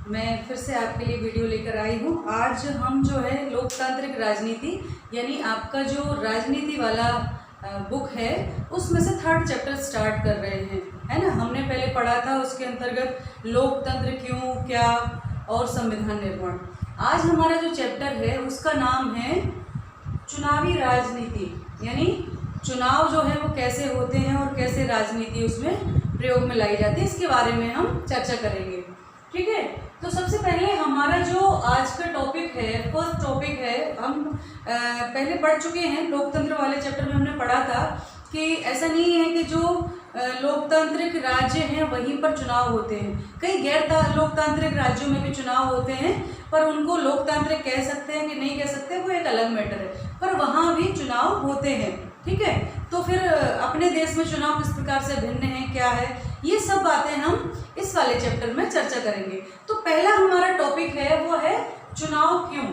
मैं फिर से आपके लिए वीडियो लेकर आई हूँ। आज हम जो है लोकतांत्रिक राजनीति यानी आपका जो राजनीति वाला बुक है उसमें से 3rd चैप्टर स्टार्ट कर रहे हैं, है ना। हमने पहले पढ़ा था उसके अंतर्गत लोकतंत्र क्यों, क्या और संविधान निर्माण। आज हमारा जो चैप्टर है उसका नाम है चुनावी राजनीति, यानी चुनाव जो है वो कैसे होते हैं और कैसे राजनीति उसमें प्रयोग में लाई जाती है, इसके बारे में हम चर्चा करेंगे। ठीक है, तो सबसे पहले हमारा जो आज का टॉपिक है, फर्स्ट टॉपिक है, हम पहले पढ़ चुके हैं। लोकतंत्र वाले चैप्टर में हमने पढ़ा था कि ऐसा नहीं है कि जो लोकतांत्रिक राज्य हैं वहीं पर चुनाव होते हैं, कई गैर लोकतांत्रिक राज्यों में भी चुनाव होते हैं, पर उनको लोकतांत्रिक कह सकते हैं कि नहीं कह सकते वो एक अलग मैटर है, पर वहाँ भी चुनाव होते हैं। ठीक है, तो फिर अपने देश में चुनाव किस प्रकार से भिन्न है, क्या है, ये सब बातें हम इस वाले चैप्टर में चर्चा करेंगे। तो पहला हमारा टॉपिक है वो है चुनाव क्यों।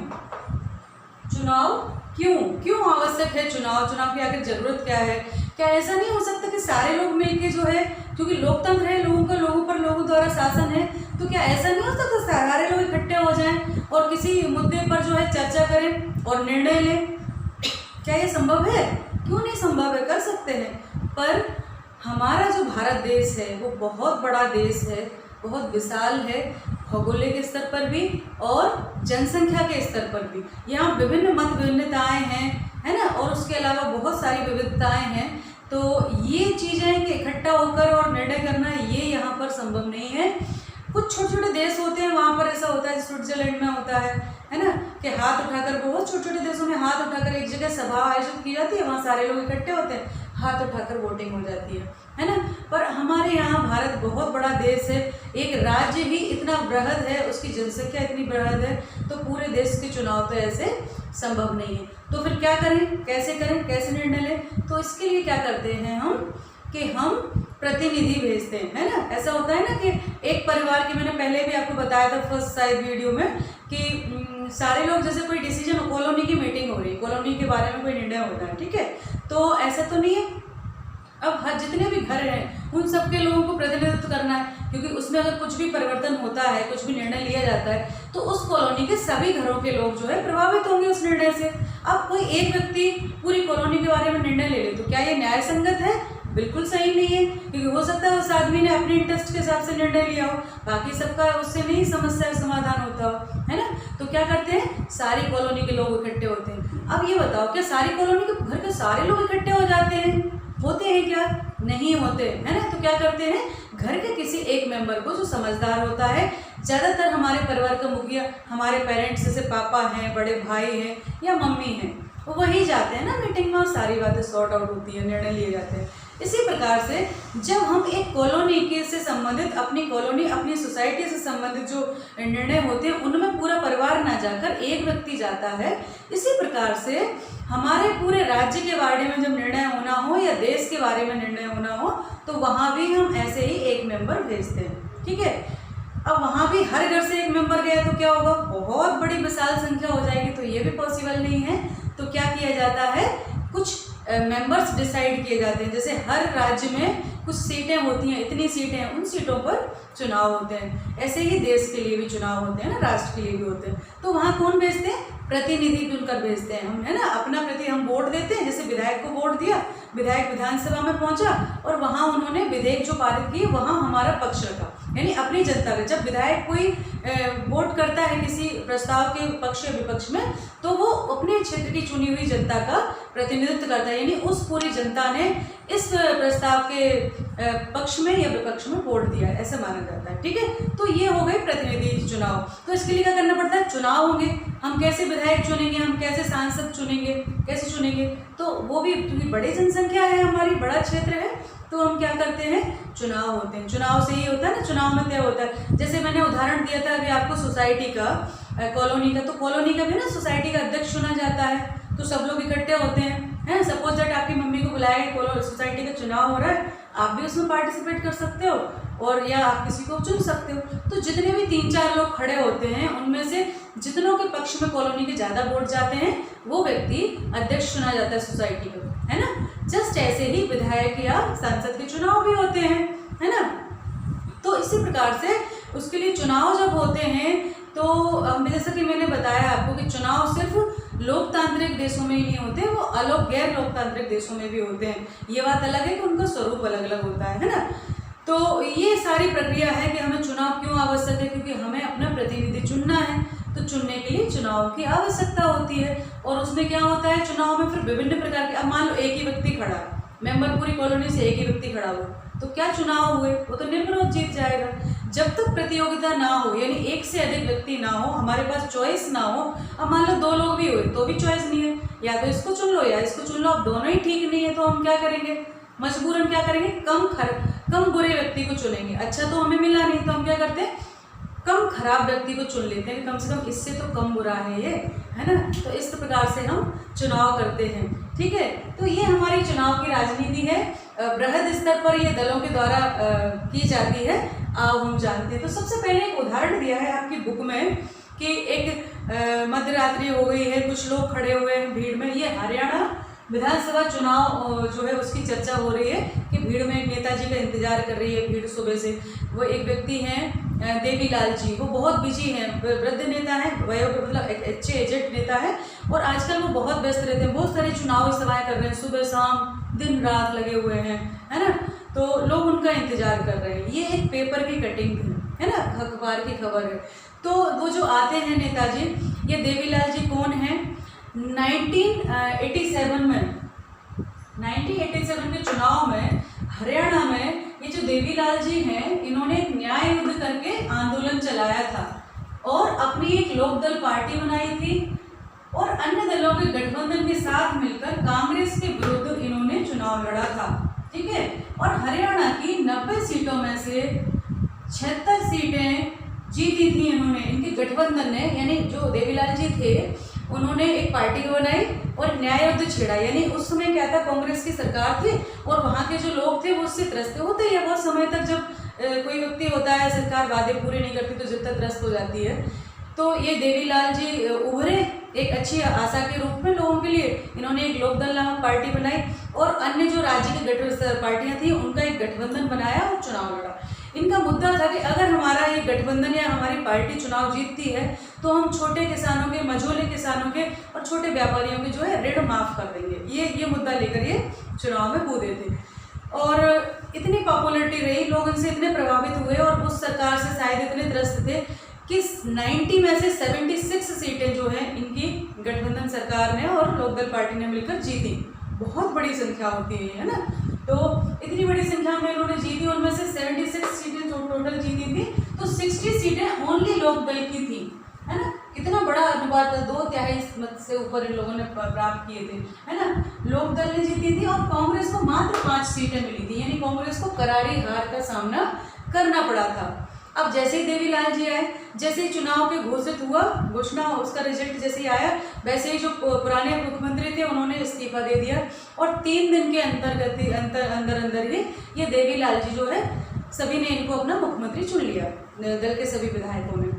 चुनाव क्यों आवश्यक है, चुनाव की आखिर जरूरत क्या है। क्या ऐसा नहीं हो सकता कि सारे लोग मिलके जो है, क्योंकि लोकतंत्र है, लोगों पर लोगों द्वारा शासन है, तो क्या ऐसा नहीं हो सकता सारे लोग इकट्ठे हो जाएं और किसी मुद्दे पर जो है चर्चा करें और निर्णय लें। क्या ये संभव है? क्यों नहीं संभव है, कर सकते हैं। पर हमारा जो भारत देश है वो बहुत बड़ा देश है, बहुत विशाल है, भौगोलिक स्तर पर भी और जनसंख्या के स्तर पर भी। यहाँ विभिन्न मत भिन्नताएं हैं, है ना, और उसके अलावा बहुत सारी विविधताएं हैं। तो ये चीज़ें कि इकट्ठा होकर और निर्णय करना ये यहाँ पर संभव नहीं है। कुछ छोटे छोटे देश होते हैं वहाँ पर ऐसा होता है, स्विट्जरलैंड में होता है ना, कि हाथ उठाकर, बहुत छोटे छोटे देशों में हाथ उठाकर एक जगह सभा आयोजित की जाती है, वहाँ सारे लोग इकट्ठे होते हैं, हाथ उठाकर वोटिंग हो जाती है ना। पर हमारे यहाँ भारत बहुत बड़ा देश है, एक राज्य ही इतना बृहद है, उसकी जनसंख्या इतनी बृहद है, तो पूरे देश के चुनाव तो ऐसे संभव नहीं है। तो फिर क्या करें, कैसे निर्णय लें। तो इसके लिए क्या करते हैं हम कि हम प्रतिनिधि भेजते हैं, है ना। ऐसा होता है ना कि एक परिवार की, मैंने पहले भी आपको बताया था फर्स्ट साइड वीडियो में, कि सारे लोग जैसे कोई डिसीजन, कॉलोनी की मीटिंग हो रही है, कॉलोनी के बारे में कोई निर्णय होता है, ठीक है, तो ऐसा तो नहीं है। अब हर जितने भी घर हैं उन सबके लोगों को प्रतिनिधित्व करना है, क्योंकि उसमें अगर कुछ भी परिवर्तन होता है, कुछ भी निर्णय लिया जाता है, तो उस कॉलोनी के सभी घरों के लोग जो है प्रभावित होंगे उस निर्णय से। अब कोई एक व्यक्ति पूरी कॉलोनी के बारे में निर्णय ले ले तो क्या ये न्याय संगत है? बिल्कुल सही नहीं है, क्योंकि हो सकता है उस आदमी ने अपने इंटरेस्ट के हिसाब से निर्णय लिया हो, बाकी सबका उससे नहीं समस्या का समाधान होता हो, है ना। तो क्या करते हैं, सारी कॉलोनी के लोग इकट्ठे होते हैं। अब ये बताओ, क्या सारी कॉलोनी के घर के सारे लोग इकट्ठे हो जाते हैं? होते हैं क्या? नहीं होते, है ना। तो क्या करते हैं, घर के किसी एक मेंबर को जो समझदार होता है, ज़्यादातर हमारे परिवार का मुखिया, हमारे पेरेंट्स जैसे पापा हैं, बड़े भाई हैं या मम्मी हैं, वो वही जाते हैं ना मीटिंग में और सारी बातें सॉर्ट आउट होती है, निर्णय लिए जाते हैं। इसी प्रकार से जब हम एक कॉलोनी के से संबंधित, अपनी कॉलोनी, अपनी सोसाइटी से संबंधित जो निर्णय होते हैं उनमें पूरा परिवार ना जाकर एक व्यक्ति जाता है, इसी प्रकार से हमारे पूरे राज्य के बारे में जब निर्णय होना हो या देश के बारे में निर्णय होना हो तो वहाँ भी हम ऐसे ही एक मेंबर भेजते हैं। ठीक है, अब वहाँ भी हर घर से एक मेंबर गया तो क्या होगा, बहुत बड़ी विशाल संख्या हो जाएगी, तो ये भी पॉसिबल नहीं है। तो क्या किया जाता है, कुछ मेंबर्स डिसाइड किए जाते हैं। जैसे हर राज्य में कुछ सीटें होती हैं, इतनी सीटें हैं, उन सीटों पर चुनाव होते हैं। ऐसे ही देश के लिए भी चुनाव होते हैं ना, राष्ट्र के लिए भी होते हैं। तो वहाँ कौन भेजते हैं, प्रतिनिधि चुनकर भेजते हैं हम, है ना। अपना हम वोट देते हैं, जैसे विधायक को वोट दिया, विधायक विधानसभा में पहुंचा और वहाँ उन्होंने विधेयक जो पारित किए वहाँ हमारा पक्ष रखा, यानी अपनी जनता का। जब विधायक कोई वोट करता है किसी प्रस्ताव के पक्ष या विपक्ष में, तो वो अपने क्षेत्र की चुनी हुई जनता का प्रतिनिधित्व करता है, यानी उस पूरी जनता ने इस प्रस्ताव के पक्ष में या विपक्ष में वोट दिया, ऐसा माना जाता है। ठीक है, तो ये हो गए प्रतिनिधि चुनाव। तो इसके लिए क्या करना पड़ता है, चुनाव होंगे, हम कैसे विधायक चुनेंगे, हम कैसे सांसद चुनेंगे, कैसे चुनेंगे, तो वो भी क्योंकि बड़ी जनसंख्या है हमारी, बड़ा क्षेत्र है, तो हम क्या करते हैं, चुनाव होते हैं। चुनाव से ही होता है ना, चुनाव में तय होता है। जैसे मैंने उदाहरण दिया था अभी आपको सोसाइटी का, कॉलोनी का, तो कॉलोनी का भी ना सोसाइटी का अध्यक्ष चुना जाता है, तो सब लोग इकट्ठे होते हैं, है। सपोज दैट आपकी मम्मी को बुलाया कि सोसाइटी का चुनाव हो रहा है, आप भी उसमें पार्टिसिपेट कर सकते हो और या आप किसी को चुन सकते हो। तो जितने भी 3-4 लोग खड़े होते हैं उनमें से जितनों के पक्ष में कॉलोनी के ज़्यादा वोट जाते हैं वो व्यक्ति अध्यक्ष चुना जाता है सोसाइटी का, है ना। जस्ट ऐसे ही विधायक या सांसद के चुनाव भी होते हैं, है ना। तो इसी प्रकार से उसके लिए चुनाव जब होते हैं तो जैसा कि मैंने बताया आपको कि चुनाव सिर्फ लोकतांत्रिक देशों में ही नहीं होते, वो गैर लोकतांत्रिक देशों में भी होते हैं। ये बात अलग है कि उनका स्वरूप अलग अलग होता है ना। तो ये सारी प्रक्रिया है कि हमें चुनाव क्यों आवश्यक है, क्योंकि हमें अपना प्रतिनिधि चुनना है, तो चुनने के लिए चुनाव की आवश्यकता होती है। और उसमें क्या होता है, चुनाव में फिर विभिन्न प्रकार के, अब मान लो एक ही व्यक्ति खड़ा, मेंबर पूरी कॉलोनी से एक ही व्यक्ति खड़ा हुआ, तो क्या चुनाव हुए, वो तो निर्विरोध जीत जाएगा। जब तक प्रतियोगिता ना हो, यानी एक से अधिक व्यक्ति ना हो, हमारे पास चॉइस ना हो, अब मान लो 2 लोग भी हुए तो भी चॉइस नहीं है, या तो इसको चुन लो या इसको चुन लो, अब दोनों ही ठीक नहीं है, तो हम क्या करेंगे, मजबूरन क्या करेंगे, कम बुरे व्यक्ति को चुनेंगे। अच्छा तो हमें मिला नहीं, तो हम क्या करते हैं, कम खराब व्यक्ति को चुन लेते हैं, कम से कम इससे तो कम बुरा है ये, है ना। तो इस प्रकार से हम चुनाव करते हैं, ठीक है। तो ये हमारी चुनाव की राजनीति है, बृहद स्तर पर ये दलों के द्वारा की जाती है, हम जानते हैं। तो सबसे पहले एक उदाहरण दिया है आपकी बुक में कि एक मध्य रात्रि हो गई है, कुछ लोग खड़े हुए हैं भीड़ में, ये हरियाणा विधानसभा चुनाव जो है उसकी चर्चा हो रही है कि भीड़ में एक नेताजी का इंतजार कर रही है भीड़ सुबह से। वो एक व्यक्ति हैं देवीलाल जी, वो बहुत बिजी हैं, वृद्ध नेता है, मतलब अच्छे एजेड नेता है, और आजकल वो बहुत व्यस्त रहते हैं, बहुत सारी चुनावी सभाएं कर रहे हैं, सुबह शाम दिन रात लगे हुए हैं, है ना। तो लोग उनका इंतजार कर रहे हैं। ये एक पेपर की कटिंग है ना, अखबार की खबर है। तो वो जो आते हैं नेताजी, ये देवीलाल जी कौन है, 1987 के चुनाव में हरियाणा में ये जो देवीलाल जी हैं, इन्होंने न्याय युद्ध करके आंदोलन चलाया था और अपनी एक लोकदल पार्टी बनाई थी और अन्य दलों के गठबंधन के साथ मिलकर कांग्रेस के विरुद्ध इन्होंने चुनाव लड़ा था, ठीक है। और हरियाणा की 90 सीटों में से 76 सीटें जीती थी इन्होंने, इनके गठबंधन ने, यानी जो देवीलाल जी थे उन्होंने एक पार्टी बनाई और न्याय युद्ध छेड़ा। यानी उस समय क्या था, कांग्रेस की सरकार थी और वहाँ के जो लोग थे वो उससे त्रस्त होते हैं। बहुत समय तक जब कोई व्यक्ति होता है, सरकार वादे पूरे नहीं करती तो जितना त्रस्त हो जाती है। तो ये देवीलाल जी उभरे एक अच्छी आशा के रूप में लोगों के लिए, इन्होंने एक लोकदल नामक पार्टी बनाई और अन्य जो राज्य के पार्टियां थी उनका एक गठबंधन बनाया और चुनाव लड़ा। इनका मुद्दा था कि अगर हमारा ये गठबंधन या हमारी पार्टी चुनाव जीतती है तो हम छोटे किसानों के, मझोले किसानों के और छोटे व्यापारियों के जो है ऋण माफ कर देंगे। ये मुद्दा लेकर ये चुनाव में कूदे थे और इतनी पॉपुलरिटी रही, लोग इनसे इतने प्रभावित हुए और उस सरकार से शायद इतने त्रस्त थे कि 90 में से 76 सीटें जो हैं इनकी गठबंधन सरकार ने और लोकदल पार्टी ने मिलकर जीती। बहुत बड़ी संख्या होती है ना। तो इतनी बड़ी संख्या में इन्होंने जीती, उनमें से 76 सीटें जो टोटल जीती थी, तो 60 सीटें ओनली लोकदल की थी, है ना। कितना बड़ा अनुपात, 2/3 मत से ऊपर इन लोगों ने प्राप्त किए थे, है ना। लोकदल ने जीती थी और कांग्रेस को मात्र 5 सीटें मिली थी, यानी कांग्रेस को करारी हार का सामना करना पड़ा था। अब जैसे ही देवीलाल जी आए, जैसे ही चुनाव के घोषित हुआ, घोषणा उसका रिजल्ट जैसे ही आया, वैसे ही जो पुराने मुख्यमंत्री थे उन्होंने इस्तीफा दे दिया और 3 दिन के अंदर ही ये देवीलाल जी जो है, सभी ने इनको अपना मुख्यमंत्री चुन लिया, दल के सभी विधायकों ने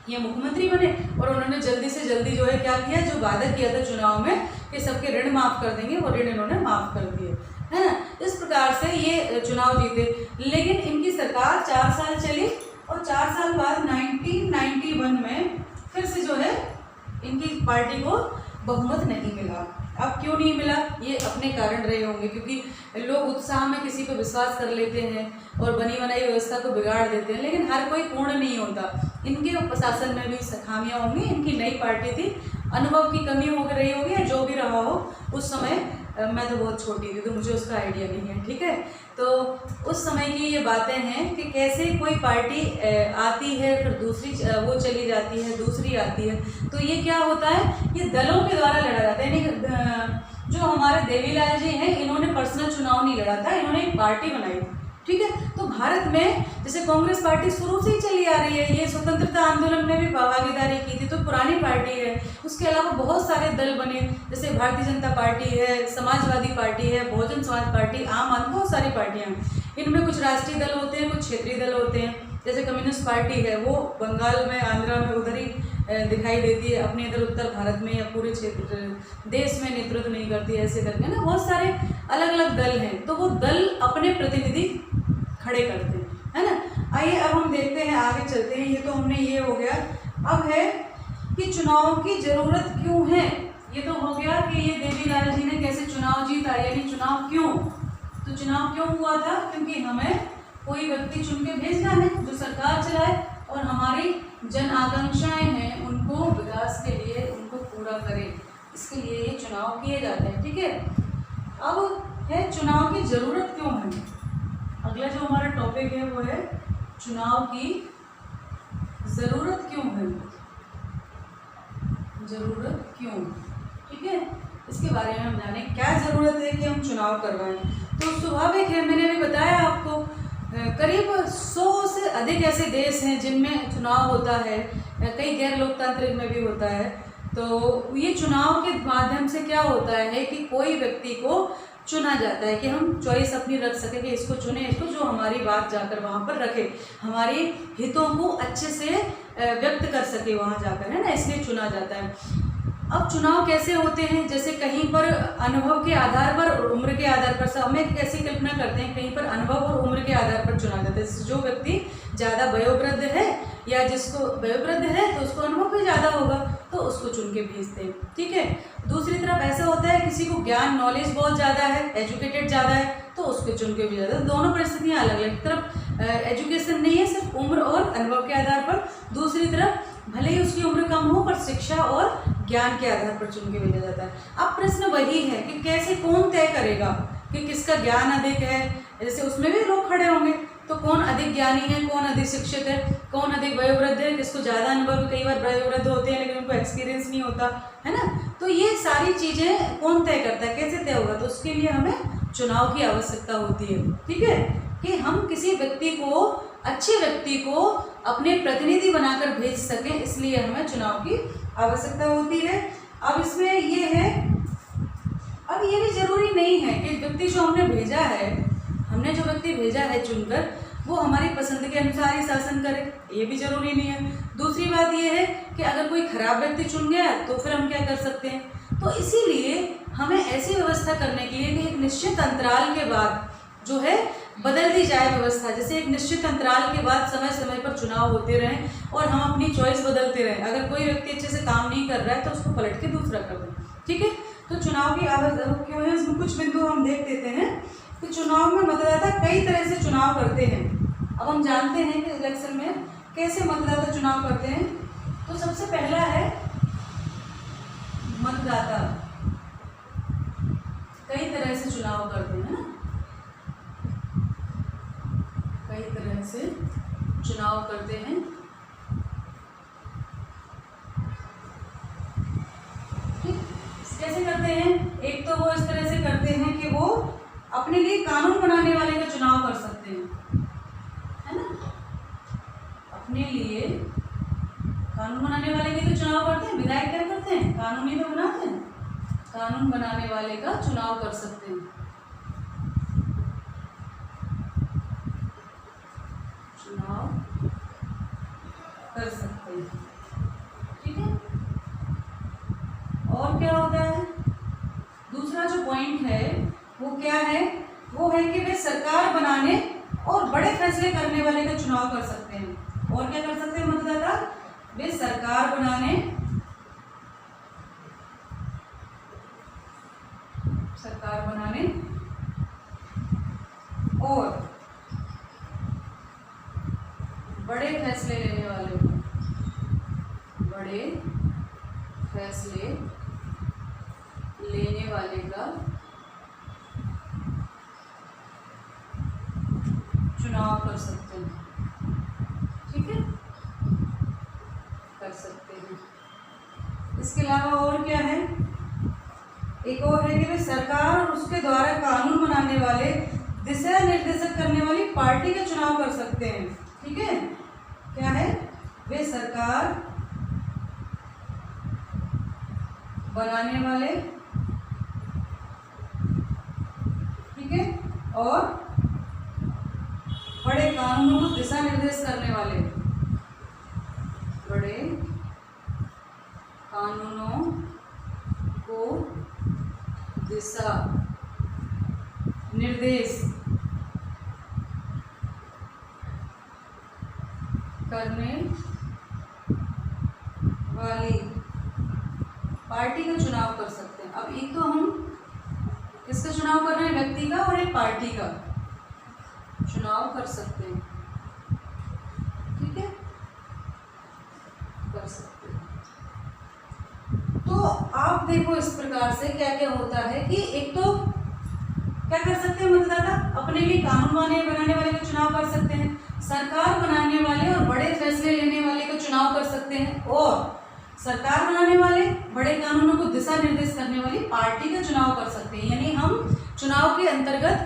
ये मुख्यमंत्री बने और उन्होंने जल्दी से जल्दी जो है क्या किया, जो वादा किया था चुनाव में कि सबके ऋण माफ कर देंगे, वो ऋण इन्होंने माफ कर दिए, है ना। इस प्रकार से ये चुनाव जीते। लेकिन इनकी सरकार 4 साल चली और 4 साल बाद 1991 में फिर से जो है इनकी पार्टी को बहुमत नहीं मिला। अब क्यों नहीं मिला, ये अपने कारण रहे होंगे, क्योंकि लोग उत्साह में किसी पर विश्वास कर लेते हैं और बनी बनाई व्यवस्था को बिगाड़ देते हैं, लेकिन हर कोई पूर्ण नहीं होता। इनके प्रशासन में भी खामियां होंगी, इनकी नई पार्टी थी, अनुभव की कमी हो रही होगी या जो भी रहा हो। उस समय मैं तो बहुत छोटी थी तो मुझे उसका आइडिया नहीं है, ठीक है। तो उस समय की ये बातें हैं कि कैसे कोई पार्टी आती है, फिर दूसरी वो चली जाती है, दूसरी आती है। तो ये क्या होता है, ये दलों के द्वारा लड़ा जाता है। यानी जो हमारे देवीलाल जी हैं, इन्होंने पर्सनल चुनाव नहीं लड़ा था, इन्होंने एक पार्टी बनाई, ठीक है। तो भारत में जैसे कांग्रेस पार्टी शुरू से ही चली आ रही है, ये स्वतंत्रता आंदोलन में भी भागीदारी की थी, तो पुरानी पार्टी है। उसके अलावा बहुत सारे दल बने, जैसे भारतीय जनता पार्टी है, समाजवादी पार्टी है, बहुजन समाज पार्टी, आम आदमी, बहुत सारी पार्टियां हैं। इनमें कुछ राष्ट्रीय दल होते हैं, कुछ क्षेत्रीय दल होते हैं। जैसे कम्युनिस्ट पार्टी है, वो बंगाल में, आंध्रा में, उधर ही दिखाई देती है, अपने इधर उत्तर भारत में या पूरे क्षेत्र देश में नेतृत्व नहीं करती है, ऐसे करके ना बहुत सारे अलग अलग दल हैं। तो वो दल अपने प्रतिनिधि खड़े करते हैं, है ना। आइए अब हम देखते हैं, आगे चलते हैं। ये तो हमने ये हो गया। अब है कि चुनाव की जरूरत क्यों है। ये तो हो गया कि ये देवीलाल जी ने कैसे चुनाव जीता, यानी चुनाव क्यों। तो चुनाव क्यों हुआ था, क्योंकि हमें कोई व्यक्ति चुन के भेजना है जो सरकार चलाए और हमारी जन आकांक्षाएं हैं उनको विकास के लिए उनको पूरा करे, इसके लिए ये चुनाव किए जाते हैं। ठीक है, अब है चुनाव की जरूरत क्यों है। अगला जो हमारा टॉपिक है वो है चुनाव की जरूरत क्यों है। जरूरत क्यों, ठीक है, इसके बारे में हम जाने क्या जरूरत है कि हम चुनाव करवाएं। तो स्वाभाविक है, मैंने अभी बताया आपको, करीब 100 से अधिक ऐसे देश हैं जिनमें चुनाव होता है, कई गैर लोकतांत्रिक में भी होता है। तो ये चुनाव के माध्यम से क्या होता है कि कोई व्यक्ति को चुना जाता है कि हम चॉइस अपनी रख सके कि इसको चुने, इसको जो हमारी बात जाकर वहाँ पर रखे, हमारी हितों को अच्छे से व्यक्त कर सके वहाँ जाकर, है ना, इसलिए चुना जाता है। अब चुनाव कैसे होते हैं, जैसे कहीं पर अनुभव के आधार पर और उम्र के आधार पर, हम एक कैसी कल्पना करते हैं, कहीं पर अनुभव और उम्र के आधार पर चुना जाता है। जो व्यक्ति ज़्यादा वयोवृद्ध है या जिसको वयोवृद्ध है तो उसको अनुभव भी ज़्यादा होगा तो उसको चुन के भेजते हैं। ठीक है, दूसरी तरफ ऐसा होता है किसी को ज्ञान नॉलेज बहुत ज़्यादा है, एजुकेटेड ज़्यादा है तो उसको चुन के भेजा जाता है। दोनों परिस्थितियाँ अलग अलग, तरफ एजुकेशन नहीं है, सिर्फ उम्र और अनुभव के आधार पर, दूसरी तरफ भले ही उसकी उम्र कम हो पर शिक्षा और ज्ञान के आधार पर चुन के भेजा जाता है। अब प्रश्न वही है कि कैसे, कौन तय करेगा कि किसका ज्ञान अधिक है, जैसे उसमें भी लोग खड़े होंगे तो कौन अधिक ज्ञानी है, कौन अधिक शिक्षित है, कौन अधिक वयोवृद्ध है, जिसको ज़्यादा अनुभव, कई बार वयोवृद्ध होते हैं लेकिन उनको एक्सपीरियंस नहीं होता, है ना। तो ये सारी चीज़ें कौन तय करता है, कैसे तय होगा, तो उसके लिए हमें चुनाव की आवश्यकता होती है। ठीक है, कि हम किसी व्यक्ति को, अच्छे व्यक्ति को अपने प्रतिनिधि बनाकर भेज सकें, इसलिए हमें चुनाव की आवश्यकता होती है। अब इसमें ये है, अब ये भी जरूरी नहीं है कि व्यक्ति जो हमने भेजा है, हमने जो व्यक्ति भेजा है चुनकर, वो हमारी पसंद के अनुसार ही शासन करे, ये भी जरूरी नहीं है। दूसरी बात ये है कि अगर कोई खराब व्यक्ति चुन गया तो फिर हम क्या कर सकते हैं, तो इसीलिए हमें ऐसी व्यवस्था करने के लिए कि एक निश्चित अंतराल के बाद जो है बदल दी जाए व्यवस्था, जैसे एक निश्चित अंतराल के बाद समय समय पर चुनाव होते रहें और हम अपनी चॉइस बदलते रहें। अगर कोई व्यक्ति अच्छे से काम नहीं कर रहा है तो उसको पलट के दूसरा कर दें। ठीक है, तो चुनाव की आवश्यकता क्यों है, इसमें कुछ बिंदु हम देख देते हैं कि चुनाव में मतदाता कई तरह से चुनाव करते हैं। अब हम जानते हैं कि इलेक्शन में कैसे मतदाता चुनाव करते हैं। तो सबसे पहला है मतदाता कई तरह से चुनाव करते हैं, कई तरह से चुनाव करते हैं। कैसे करते हैं, एक तो वो इस तरह से करते हैं कि वो अपने लिए कानून बनाने वाले का चुनाव कर सकते हैं, है ना, अपने लिए कानून बनाने वाले के तो चुनाव करते हैं। विधायक क्या करते हैं, कानून ही तो बनाते हैं, कानून बनाने वाले का चुनाव कर सकते हैं, चुनाव कर सकते हैं। ठीक है, और क्या होता है, दूसरा जो पॉइंट है वो क्या है, वो है कि वे सरकार बनाने और बड़े फैसले करने वाले का चुनाव कर सकते हैं। और क्या कर सकते हैं मतदाता, वे सरकार बनाने, सरकार बनाने और बड़े फैसले लेने वाले, बड़े फैसले लेने वाले का चुनाव कर सकते हैं। ठीक है, कर सकते हैं। इसके अलावा और क्या है, एक और है कि वे सरकार और उसके द्वारा कानून बनाने वाले, दिशा निर्देशित करने वाली पार्टी का चुनाव कर सकते हैं। ठीक है, क्या है, वे सरकार बनाने वाले, ठीक है, और बड़े कानूनों को दिशा निर्देश करने वाले, बड़े कानूनों को दिशा निर्देश करने वाली पार्टी का चुनाव कर सकते हैं। अब एक तो हम किसका चुनाव कर रहे हैं, व्यक्ति का, और एक पार्टी का चुनाव कर सकते हैं। ठीक है, कर सकते हैं। तो आप देखो इस प्रकार से क्या क्या होता है कि एक तो क्या कर सकते हैं मतदाता, अपने लिए कानून बनाने वाले का चुनाव कर सकते हैं, सरकार बनाने वाले और बड़े फैसले लेने वाले का चुनाव कर सकते हैं, और सरकार बनाने वाले बड़े कानूनों को दिशा निर्देश करने वाली पार्टी का चुनाव कर सकते हैं। यानी हम चुनाव के अंतर्गत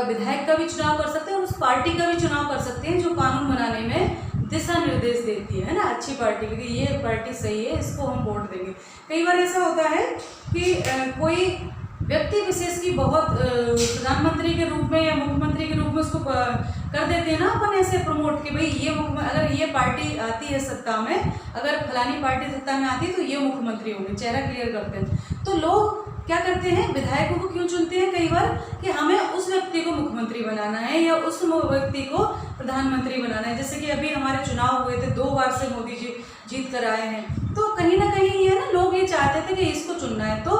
विधायक का भी चुनाव कर सकते हैं और उस पार्टी का भी चुनाव कर सकते हैं जो कानून बनाने में दिशा निर्देश देती है ना, अच्छी पार्टी, क्योंकि ये पार्टी सही है, इसको हम वोट देंगे। कई बार ऐसा होता है कि कोई व्यक्ति विशेष की बहुत प्रधानमंत्री के रूप में या मुख्यमंत्री के रूप में उसको कर देते हैं ना अपन ऐसे प्रमोट कि भाई ये अगर ये पार्टी आती है सत्ता में, अगर फलानी पार्टी सत्ता में आती है तो ये मुख्यमंत्री होंगे, चेहरा क्लियर करते हैं। तो लोग क्या करते हैं, विधायकों को क्यों चुनते हैं कई बार कि हमें उस व्यक्ति को मुख्यमंत्री बनाना है या उस व्यक्ति को प्रधानमंत्री बनाना है। जैसे कि अभी हमारे चुनाव हुए थे, 2 बार से मोदी जी जीत कर आए हैं, तो कहीं ना कहीं ये ना लोग ये चाहते थे कि इसको चुनना है। तो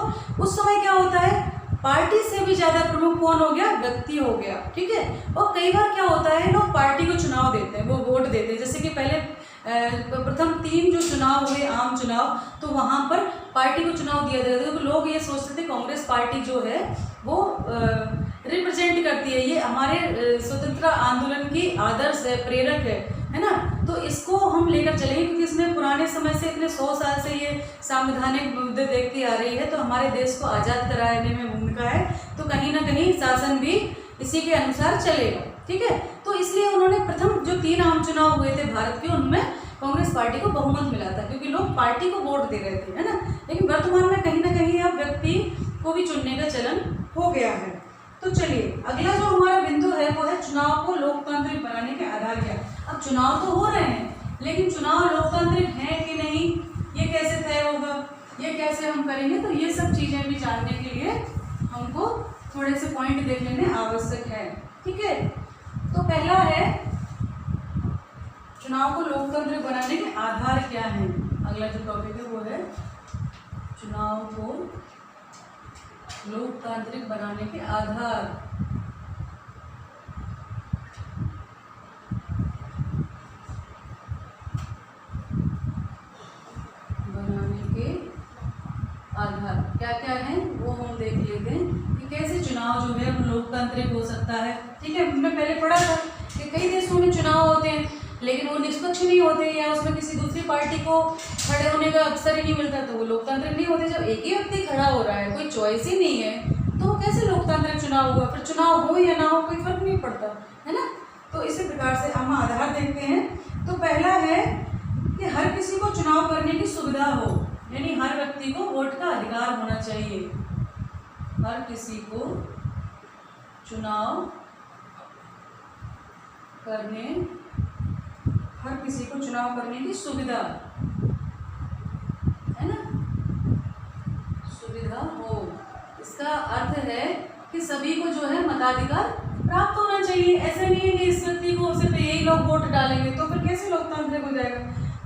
उस समय क्या होता है, पार्टी से भी ज्यादा प्रमुख कौन हो गया, व्यक्ति हो गया। ठीक है, और कई बार क्या होता है, लोग पार्टी को चुनाव देते हैं, वो वोट देते हैं। जैसे कि पहले प्रथम 3 जो चुनाव हुए आम चुनाव, तो वहां पर पार्टी को चुनाव दिया जाता था। तो लोग ये सोचते थे कांग्रेस पार्टी जो है वो रिप्रेजेंट करती है, ये हमारे स्वतंत्रता आंदोलन की आदर्श है, प्रेरक है ना, तो इसको हम लेकर चलेंगे, क्योंकि इसमें पुराने समय से इतने 100 साल से ये संवैधानिक मुद्दे देखती आ रही है, तो हमारे देश को आज़ाद कराने में भूमिका है, तो कहीं ना कहीं शासन भी इसी के अनुसार चलेगा। ठीक है, तो इसलिए उन्होंने प्रथम जो 3 आम चुनाव हुए थे भारत के, उनमें कांग्रेस पार्टी को बहुमत मिला था, क्योंकि लोग पार्टी को वोट दे रहे थे, है ना। लेकिन वर्तमान में कहीं ना कहीं अब व्यक्ति को भी चुनने का चलन हो गया है। तो चलिए अगला जो हमारा बिंदु है वो है चुनाव को लोकतांत्रिक बनाने के आधार क्या। अब चुनाव तो हो रहे हैं, लेकिन चुनाव लोकतांत्रिक है कि नहीं, ये कैसे तय होगा, ये कैसे हम करेंगे, तो ये सब चीजें भी जानने के लिए हमको थोड़े से पॉइंट देख लेने आवश्यक है। ठीक है, तो पहला है चुनाव को लोकतांत्रिक बनाने के आधार क्या है। अगला जो टॉपिक है वो है चुनाव को लोकतांत्रिक बनाने के आधार। बनाने के आधार क्या क्या है वो हम देख लेते हैं कि कैसे चुनाव जो है वो लोकतांत्रिक हो सकता है। ठीक है, हमने पहले पढ़ा था कि कई देशों में चुनाव होते हैं लेकिन वो निष्पक्ष नहीं होते या उसमें किसी दूसरी पार्टी को खड़े होने का अवसर ही नहीं मिलता, तो वो लोकतांत्रिक नहीं होते। जब एक ही व्यक्ति खड़ा हो रहा है, कोई चॉइस ही नहीं है, तो कैसे लोकतांत्रिक चुनाव हुआ। फिर चुनाव हो या ना हो कोई फर्क नहीं पड़ता, है ना। तो इसी प्रकार से हम आधार देखते हैं। तो पहला है कि हर किसी को चुनाव करने की सुविधा हो, यानी हर व्यक्ति को वोट का अधिकार होना चाहिए। हर किसी को चुनाव करने की सुविधा, है ना, सुविधा हो। इसका अर्थ है कि सभी को जो है मताधिकार प्राप्त होना चाहिए। ऐसा नहीं है कि इस व्यक्ति को सिर्फ यही लोग वोट डालेंगे, तो फिर कैसे लोकतांत्रिक हो जाएगा।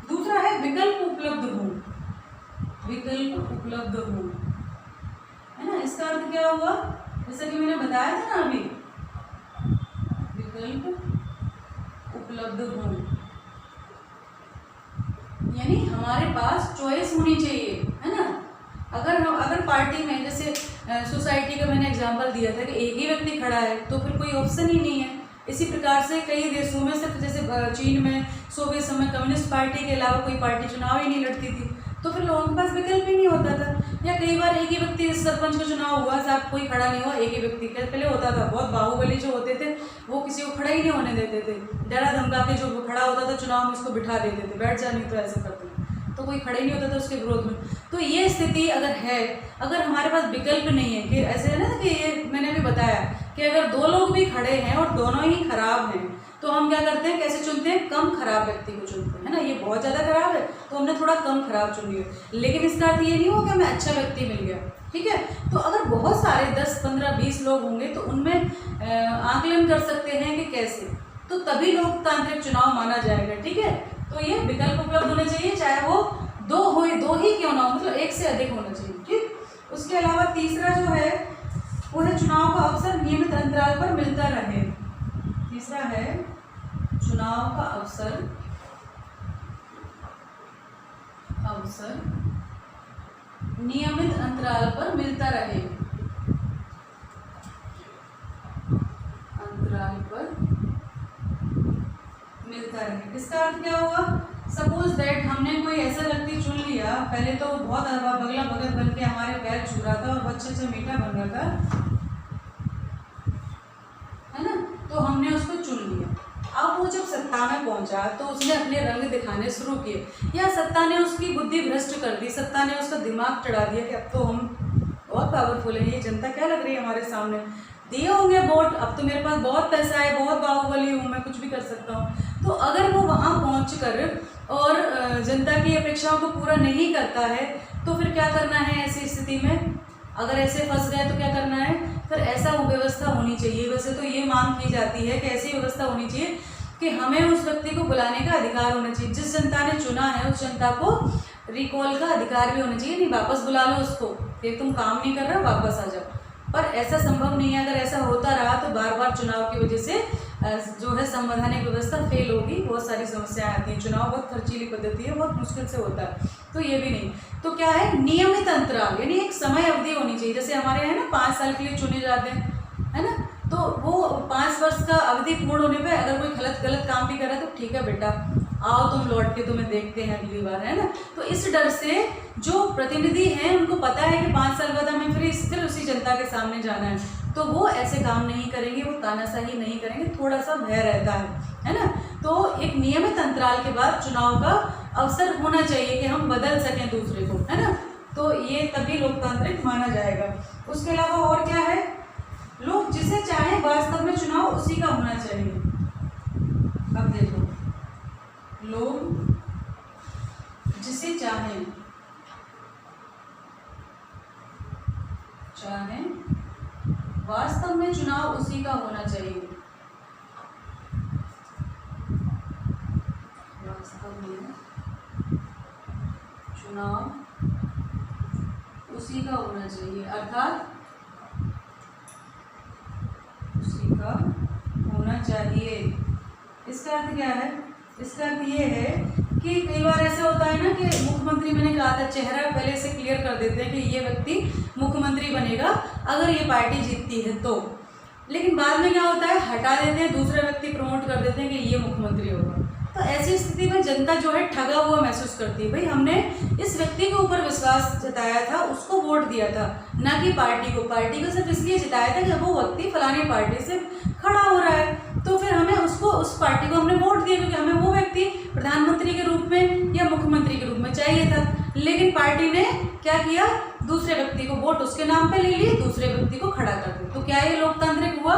दूसरा है विकल्प उपलब्ध हो, विकल्प उपलब्ध हो, है ना। इसका अर्थ क्या हुआ, जैसा कि मैंने बताया था ना अभी, विकल्प उपलब्ध हो, यानी हमारे पास चॉइस होनी चाहिए, है ना। अगर पार्टी में जैसे सोसाइटी का मैंने एग्जांपल दिया था कि एक ही व्यक्ति खड़ा है, तो फिर कोई ऑप्शन ही नहीं है। इसी प्रकार से कई देशों में सिर्फ जैसे चीन में सोवियत समय कम्युनिस्ट पार्टी के अलावा कोई पार्टी चुनाव ही नहीं लड़ती थी, तो फिर लोगों के पास विकल्प ही नहीं होता था। या कई बार एक ही व्यक्ति सरपंच का चुनाव हुआ, साथ कोई खड़ा नहीं हुआ, एक ही व्यक्ति पहले होता था। बहुत बाहुबली जो होते थे वो किसी को खड़ा ही नहीं होने देते थे, डरा धमका के जो खड़ा होता था चुनाव में उसको बिठा देते थे, बैठ जा, नहीं तो ऐसा करते, तो कोई खड़े नहीं होता था उसके विरोध में। तो ये स्थिति अगर है, अगर हमारे पास विकल्प नहीं है, कि ऐसे है ना कि ये मैंने भी बताया कि अगर 2 लोग भी खड़े हैं और दोनों ही खराब हैं, तो हम क्या करते हैं, कैसे चुनते हैं, कम खराब व्यक्ति को चुनते हैं, है ना। ये बहुत ज़्यादा खराब है तो हमने थोड़ा कम खराब चुन लिया, लेकिन इसका अर्थ ये नहीं हो कि हमें अच्छा व्यक्ति मिल गया। ठीक है, तो अगर बहुत सारे 10, 15, 20 लोग होंगे तो उनमें आकलन कर सकते हैं कि कैसे। तो तभी लोकतांत्रिक चुनाव माना जाएगा। ठीक है, तो ये विकल्प उपलब्ध होने चाहिए, चाहे वो दो ही क्यों ना हो, मतलब एक से अधिक होना चाहिए। ठीक, उसके अलावा तीसरा जो है वो है चुनाव का अवसर नियमित अंतराल पर मिलता रहे। तीसरा है चुनाव का अवसर नियमित अंतराल पर मिलता रहे। इसका अर्थ क्या हुआ? सपोज दैट हमने कोई ऐसा व्यक्ति चुन लिया, पहले तो बहुत बगला बगल बन के हमारे पैर छू रहा था और अच्छे मीठा बन रहा था, है ना, तो हमने उसको चुन लिया। अब वो जब सत्ता में पहुंचा तो उसने अपने रंग दिखाने शुरू किए, या सत्ता ने उसकी बुद्धि भ्रष्ट कर दी, सत्ता ने उसका दिमाग चढ़ा दिया कि अब तो हम बहुत पावरफुल है, ये जनता क्या लग रही है हमारे सामने, दिए होंगे वोट, अब तो मेरे पास बहुत पैसा है, बहुत बाहुबली हूँ, मैं कुछ भी कर सकता हूँ। तो अगर वो वहाँ पहुँचकर और जनता की अपेक्षाओं को पूरा नहीं करता है तो फिर क्या करना है ऐसी स्थिति में? अगर ऐसे फंस गए तो क्या करना है? फिर ऐसा व्यवस्था होनी चाहिए। वैसे तो ये मांग की जाती है कि ऐसी व्यवस्था होनी चाहिए कि हमें उस व्यक्ति को बुलाने का अधिकार होना चाहिए, जिस जनता ने चुना है उस जनता को रिकॉल का अधिकार भी होना चाहिए। नहीं, वापस बुला लो उसको कि तुम काम नहीं कर रहे, वापस आ जाओ। पर ऐसा संभव नहीं है। अगर ऐसा होता रहा तो बार बार चुनाव की वजह से जो है संवैधानिक व्यवस्था फेल होगी, बहुत सारी समस्याएं आती हैं। चुनाव बहुत खर्चीली पद्धति है, बहुत मुश्किल से होता है, तो ये भी नहीं। तो क्या है? नियमित अंतराल, यानी एक समय अवधि होनी चाहिए। जैसे हमारे यहाँ ना 5 साल के लिए चुने जाते हैं, है ना, तो वो 5 वर्ष का अवधि पूर्ण होने पे अगर कोई गलत काम भी करे तो ठीक है बेटा, आओ तुम लौट के तुम्हें देखते हैं अगली बार, है ना। तो इस डर से जो प्रतिनिधि हैं उनको पता है कि 5 साल बाद हमें फिर उसी जनता के सामने जाना है, तो वो ऐसे काम नहीं करेंगे, वो तानाशाही नहीं करेंगे, थोड़ा सा भय रहता है ना। तो एक नियमित अंतराल के बाद चुनाव का अवसर होना चाहिए कि हम बदल सकें दूसरे को, है ना। तो ये तभी लोकतांत्रिक माना जाएगा। उसके अलावा और क्या है? लोग जिसे चाहें वास्तव में चुनाव उसी का होना चाहिए। अब देखो, लोग जिसे चाहें वास्तव में चुनाव उसी का होना चाहिए। वास्तव में चुनाव उसी का होना चाहिए, अर्थात उसी का होना चाहिए। इसका अर्थ क्या है? इसका अर्थ ये है कि कई बार ऐसा होता है ना कि मुख्यमंत्री, मैंने कहा था, चेहरा पहले से क्लियर कर देते हैं कि ये व्यक्ति मुख्यमंत्री बनेगा अगर ये पार्टी जीतती है तो, लेकिन बाद में क्या होता है, हटा देते हैं, दूसरा व्यक्ति प्रमोट कर देते हैं कि ये मुख्यमंत्री होगा। तो ऐसी स्थिति में जनता जो है ठगा हुआ महसूस करती है। भाई हमने इस व्यक्ति के ऊपर विश्वास जताया था, उसको वोट दिया था, ना कि पार्टी को। पार्टी को सिर्फ इसलिए जिताया था कि वो व्यक्ति फलानी पार्टी से खड़ा हो रहा है, तो फिर हमें उसको, उस पार्टी को हमने वोट दिया क्योंकि हमें वो व्यक्ति प्रधानमंत्री के रूप में या मुख्यमंत्री के रूप में चाहिए था। लेकिन पार्टी ने क्या किया? दूसरे व्यक्ति को वोट उसके नाम पे ले लिए, दूसरे व्यक्ति को खड़ा कर दिया। तो क्या ये लोकतांत्रिक हुआ?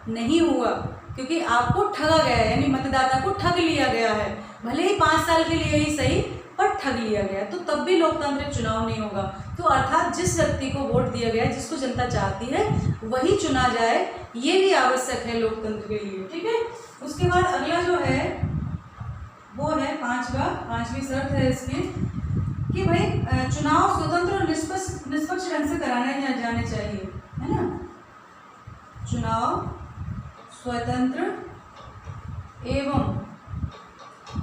नहीं हुआ, क्योंकि आपको ठगा गया है, यानी मतदाता को ठग लिया गया है। भले ही 5 साल के लिए ही सही, पर ठग लिया गया, तो तब भी लोकतांत्रिक चुनाव नहीं होगा। तो अर्थात जिस व्यक्ति को वोट दिया गया है, जिसको जनता चाहती है, वही चुना जाए, ये भी आवश्यक है लोकतंत्र के लिए। ठीक है। उसके बाद अगला जो है वो है पांचवी शर्त है इसकी कि भाई चुनाव स्वतंत्र और निष्पक्ष ढंग से कराने जाने चाहिए, है ना। चुनाव स्वतंत्र एवं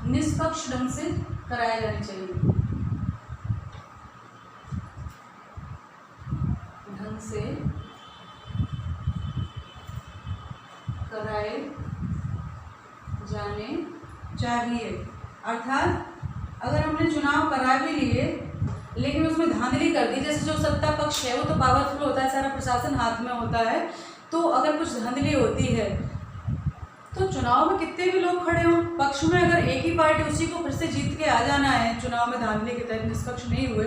निष्पक्ष ढंग से कराए जाने चाहिए, ढंग से कराए जाने चाहिए। अर्थात अगर हमने चुनाव करा भी लिए लेकिन उसमें धांधली कर दी, जैसे जो सत्ता पक्ष है वो तो पावरफुल होता है, सारा प्रशासन हाथ में होता है, तो अगर कुछ धांधली होती है तो चुनाव में कितने भी लोग खड़े हों, पक्ष में अगर एक ही पार्टी उसी को फिर से जीत के आ जाना है, चुनाव में धांधली के तहत निष्पक्ष नहीं हुए,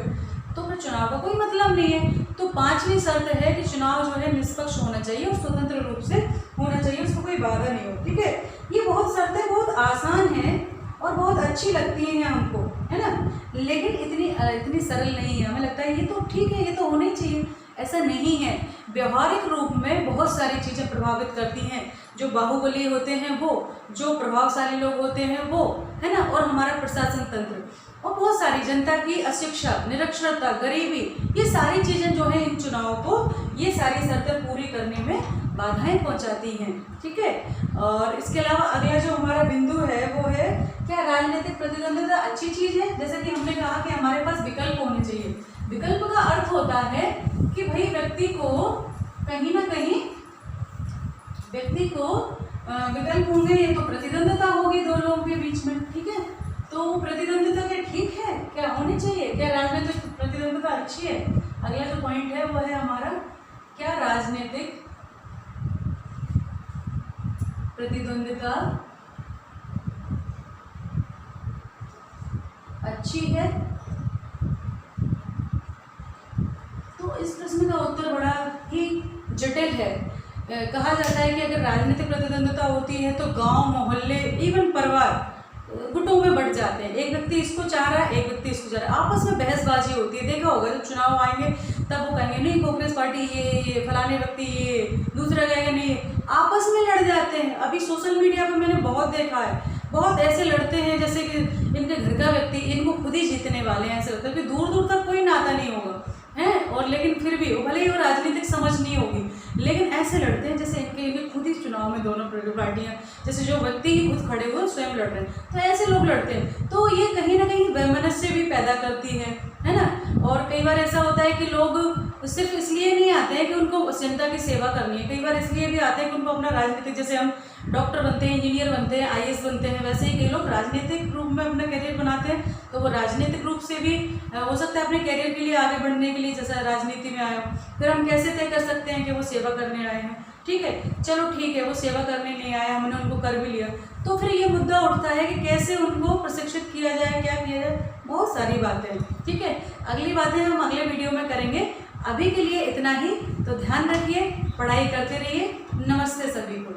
तो फिर चुनाव का कोई मतलब नहीं है। तो 5वीं शर्त है कि चुनाव जो है निष्पक्ष होना चाहिए और स्वतंत्र रूप से होना चाहिए, उसको कोई बाधा नहीं हो। ठीक है। ये बहुत शर्तें बहुत आसान हैं और बहुत अच्छी लगती हैं हमको, है ना, लेकिन इतनी सरल नहीं है। हमें लगता है ये तो ठीक है, ये तो होना ही चाहिए, ऐसा नहीं है। व्यवहारिक रूप में बहुत सारी चीज़ें प्रभावित करती हैं। जो बाहुबली होते हैं वो, जो प्रभावशाली लोग होते हैं वो, है ना, और हमारा प्रशासन तंत्र, और बहुत सारी जनता की अशिक्षा, निरक्षरता, गरीबी, ये सारी चीज़ें जो है इन चुनावों को, ये सारी शर्तें पूरी करने में बाधाएं पहुंचाती हैं। ठीक है। और इसके अलावा अगला जो हमारा बिंदु है वो है, क्या राजनीतिक प्रतिद्वंद्विता अच्छी चीज़ है? जैसे कि हमने कहा कि हमारे पास विकल्प होने चाहिए। विकल्प का अर्थ होता है कि भाई व्यक्ति को कहीं ना कहीं, व्यक्ति को विकल्प होंगे, ये तो प्रतिद्वंद्विता होगी दो लोगों के बीच में। ठीक है, तो प्रतिद्वंद्विता क्या ठीक है, क्या होनी चाहिए, क्या राजनीतिक प्रतिद्वंद्विता अच्छी है? अगला जो पॉइंट है वो है हमारा, क्या राजनीतिक प्रतिद्वंद्विता अच्छी है? तो इस प्रश्न का उत्तर बड़ा ही जटिल है। कहा जाता है कि अगर राजनीतिक प्रतिद्वंद्विता होती है तो गांव, मोहल्ले, इवन परिवार गुटों में बढ़ जाते हैं। एक व्यक्ति इसको चाह रहा है, एक व्यक्ति इसको चाह रहा है, आपस में बहसबाजी होती है। देखा होगा जब चुनाव आएंगे तब वो कहेंगे नहीं कांग्रेस पार्टी ये फलाने व्यक्ति ये, दूसरा कहेगा नहीं, आपस में लड़ जाते हैं। अभी सोशल मीडिया पे मैंने बहुत देखा है, बहुत ऐसे लड़ते हैं जैसे कि इनके घर का व्यक्ति इनको खुद ही जीतने वाले हैं। ऐसे होता है कि दूर दूर तक कोई नाता नहीं होगा है, और लेकिन फिर भी भले ही वो राजनीतिक समझ नहीं होगी, लेकिन ऐसे लड़ते हैं जैसे इनके खुद ही चुनाव में दोनों पार्टियां, जैसे जो व्यक्ति ही खुद खड़े हुए स्वयं लड़ रहे हैं, तो ऐसे लोग लड़ते हैं। तो ये कहीं ना कहीं वैमनस्य भी पैदा करती है ना। और कई बार ऐसा होता है कि लोग सिर्फ इसलिए नहीं आते हैं कि उनको जनता की सेवा करनी है, कई बार इसलिए भी आते हैं कि उनको अपना राजनीतिक, जैसे हम डॉक्टर बनते हैं, इंजीनियर बनते हैं, IAS बनते हैं, वैसे ही कई लोग राजनीतिक रूप में अपना करियर बनाते हैं। तो वो राजनीतिक रूप से भी हो सकता है अपने करियर के लिए आगे बढ़ने के लिए, जैसा राजनीति में आया हो, फिर हम कैसे तय कर सकते हैं कि वो सेवा करने आए हैं? ठीक है, चलो ठीक है, वो सेवा करने नहीं आया, हमने उनको कर भी लिया, तो फिर ये मुद्दा उठता है कि कैसे उनको प्रशिक्षित किया जाए, क्या किया जाए, बहुत सारी बातें। ठीक है, अगली बातें हम अगले वीडियो में करेंगे। अभी के लिए इतना ही, तो ध्यान रखिए, पढ़ाई करते रहिए। नमस्ते सभी को।